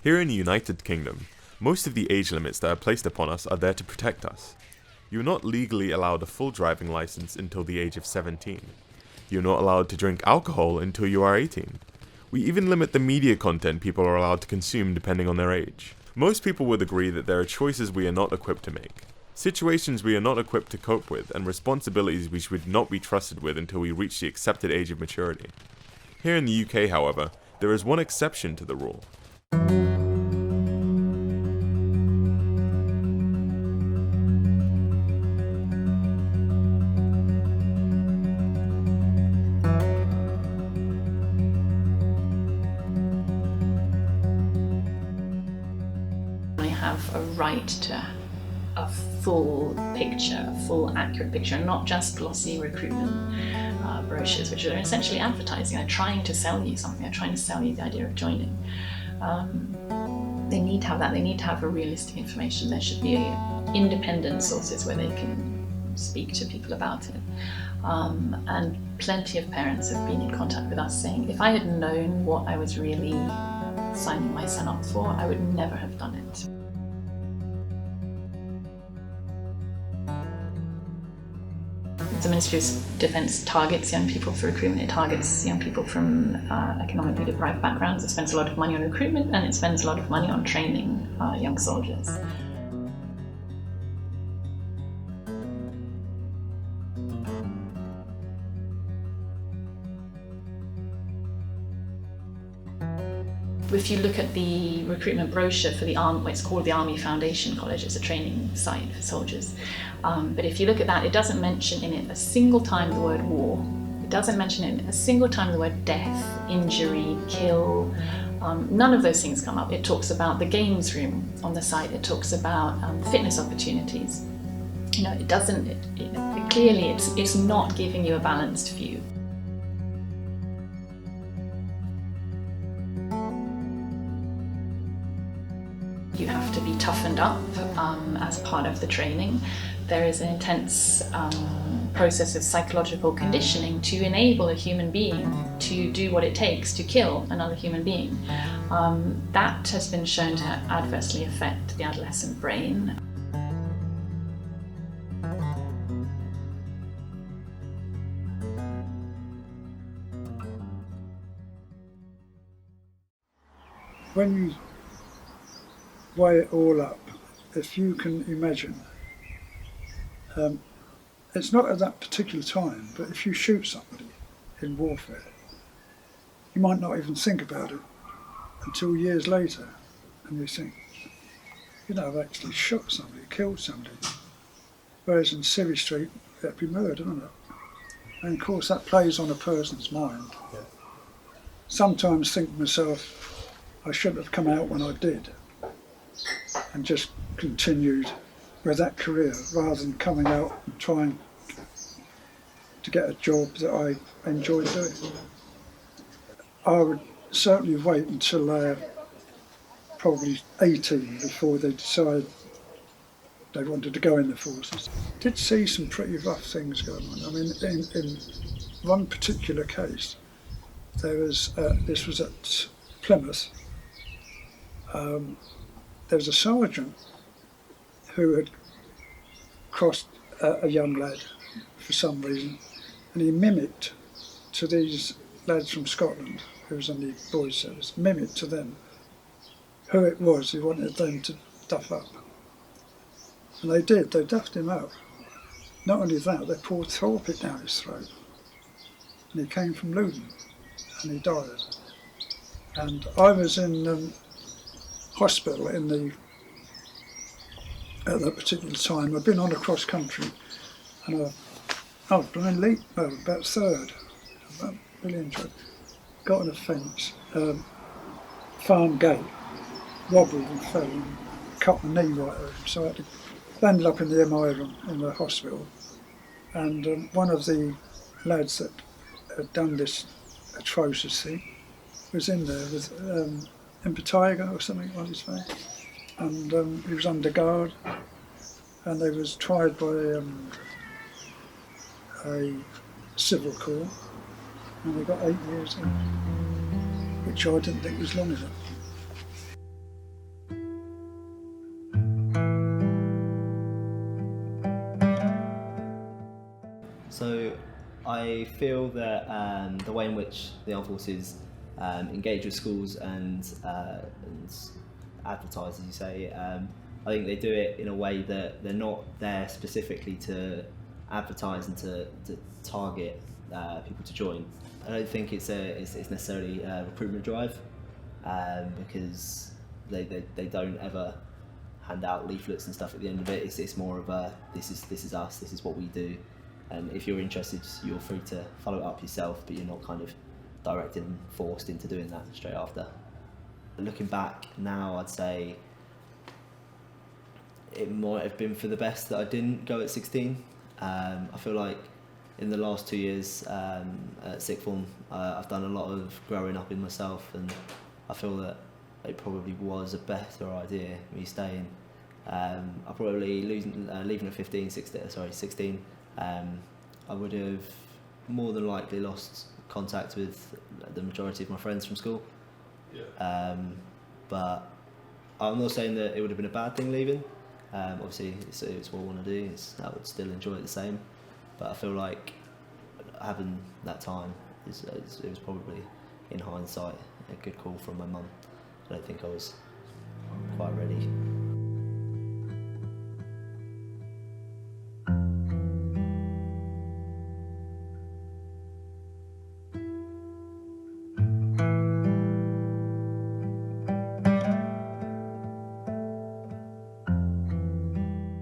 Here in the United Kingdom, most of the age limits that are placed upon us are there to protect us. You are not legally allowed a full driving license until the age of 17. You are not allowed to drink alcohol until you are 18. We even limit the media content people are allowed to consume depending on their age. Most people would agree that there are choices we are not equipped to make, situations we are not equipped to cope with, and responsibilities we should not be trusted with until we reach the accepted age of maturity. Here in the UK, however, there is one exception to the rule. I have a right to a full picture, a full accurate picture, and not just glossy recruitment brochures, which are essentially advertising. They're trying to sell you something. They're trying to sell you the idea of joining. They need to have that. They need to have a realistic information. There should be independent sources where they can speak to people about it. And plenty of parents have been in contact with us saying, if I had known what I was really signing my son up for, I would never have done it. The Ministry of Defence targets young people for recruitment. It targets young people from economically deprived backgrounds. It spends a lot of money on recruitment, and it spends a lot of money on training young soldiers. If you look at the recruitment brochure for the Army, it's called the Army Foundation College, it's a training site for soldiers. But if you look at that, it doesn't mention in it a single time the word war. It doesn't mention in it a single time the word death, injury, kill. None of those things come up. It talks about the games room on the site. It talks about fitness opportunities. You know, it doesn't. Clearly, it's not giving you a balanced view. You have to be toughened up as part of the training. There is an intense process of psychological conditioning to enable a human being to do what it takes to kill another human being. That has been shown to adversely affect the adolescent brain. When you weigh it all up, if you can imagine, it's not at that particular time, but if you shoot somebody in warfare, you might not even think about it until years later, and you think, you know, I've actually shot somebody, killed somebody. Whereas in Civvy Street, that'd be murder, wouldn't it? And of course that plays on a person's mind. Yeah. Sometimes think to myself, I shouldn't have come out when I did, and just continued with that career rather than coming out and trying to get a job that I enjoyed doing. I would certainly wait until they're probably 18 before they decide they wanted to go in the forces. Did see some pretty rough things going on. I mean, in one particular case, there was this was at Plymouth. There was a sergeant who had crossed a young lad for some reason, and he mimicked to these lads from Scotland who was on the boys' service, mimicked to them who it was he wanted them to duff up. And they did, they duffed him up. Not only that, they poured Thorpit down his throat. And he came from Luton, and he died. And I was in hospital at that particular time. I'd been on a cross country, and I've been in leap, about third, really enjoyed. Got on a fence, farm gate, wobbled and fell and cut my knee right over. So I had to landed up in the MI room in the hospital, and one of the lads that had done this atrocious thing was in there with impetigo or something on his face, and he was under guard, and they was tried by a civil court, and they got 8 years in, which I didn't think was long enough. So I feel that the way in which the armed forces engage with schools and advertise, as you say, I think they do it in a way that they're not there specifically to advertise and to target people to join. I don't think it's necessarily a recruitment drive, because they don't ever hand out leaflets and stuff at the end of it. It's more of a this is us, this is what we do, and if you're interested, you're free to follow it up yourself, but you're not kind of directed and forced into doing that straight after. Looking back now, I'd say it might have been for the best that I didn't go at 16. I feel like in the last 2 years at sixth form, I've done a lot of growing up in myself, and I feel that it probably was a better idea me staying. I probably leaving at 16. I would have more than likely lost contact with the majority of my friends from school. Yeah. But I'm not saying that it would have been a bad thing leaving. Obviously, it's what I want to do. I would still enjoy it the same. But I feel like having that time it was probably, in hindsight, a good call from my mum. I don't think I was quite ready.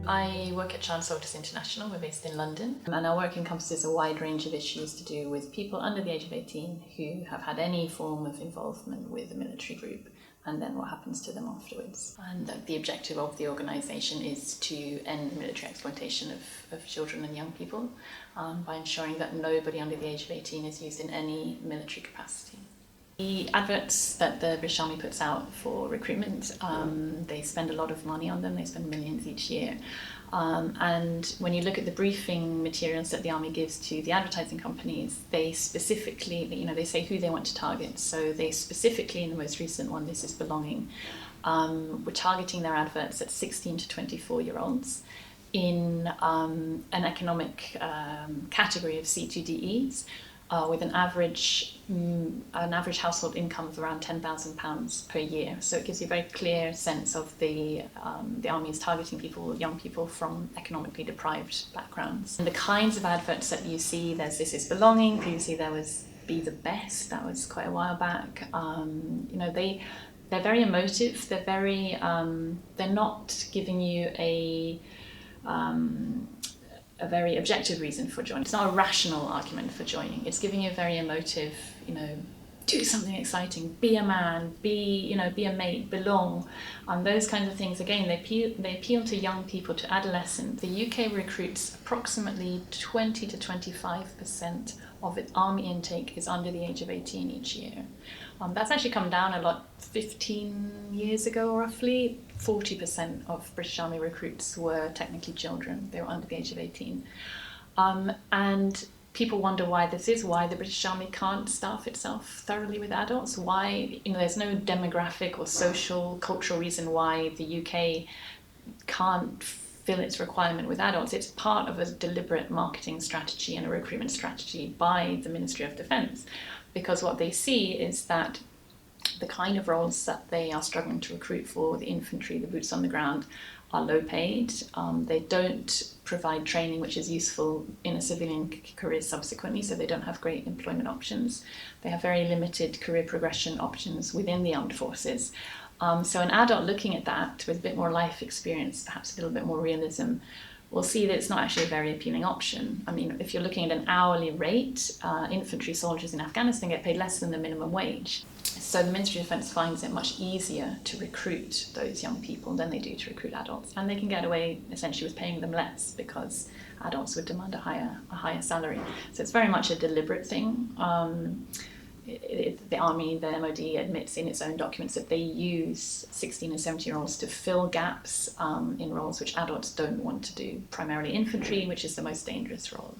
I work at Child Soldiers International. We're based in London, and our work encompasses a wide range of issues to do with people under the age of 18 who have had any form of involvement with a military group, and then what happens to them afterwards. And the objective of the organisation is to end military exploitation of children and young people by ensuring that nobody under the age of 18 is used in any military capacity. The adverts that the British Army puts out for recruitment, they spend a lot of money on them. They spend millions each year. And when you look at the briefing materials that the Army gives to the advertising companies, they specifically, they say who they want to target. So they specifically, in the most recent one, This Is Belonging, were targeting their adverts at 16 to 24-year-olds in an economic category of C2DEs, with an average household income of around £10,000 per year. So it gives you a very clear sense of the Army is targeting young people from economically deprived backgrounds. And the kinds of adverts that you see, there's This Is Belonging. Previously there was Be the Best. That was quite a while back. They're very emotive. They're very they're not giving you a very objective reason for joining. It's not a rational argument for joining. It's giving you a very emotive, do something exciting, be a man, be a mate, belong, those kinds of things. Again, they appeal to young people, to adolescents. The UK recruits approximately 20 to 25% of its army intake is under the age of 18 each year. That's actually come down a lot. 15 years ago, roughly, 40% of British Army recruits were technically children. They were under the age of 18. And people wonder why this is, why the British Army can't staff itself thoroughly with adults, why, there's no demographic or social, cultural reason why the UK can't fill its requirement with adults. It's part of a deliberate marketing strategy and a recruitment strategy by the Ministry of Defence, because what they see is that the kind of roles that they are struggling to recruit for, the infantry, the boots on the ground, are low paid. They don't provide training which is useful in a civilian career subsequently, so they don't have great employment options. They have very limited career progression options within the armed forces. So an adult looking at that with a bit more life experience, perhaps a little bit more realism, will see that it's not actually a very appealing option. I mean, if you're looking at an hourly rate, infantry soldiers in Afghanistan get paid less than the minimum wage. So the Ministry of Defence finds it much easier to recruit those young people than they do to recruit adults. And they can get away essentially with paying them less because adults would demand a higher salary. So it's very much a deliberate thing. The Army, the MOD admits in its own documents that they use 16 and 17-year-olds to fill gaps in roles which adults don't want to do, primarily infantry, which is the most dangerous role.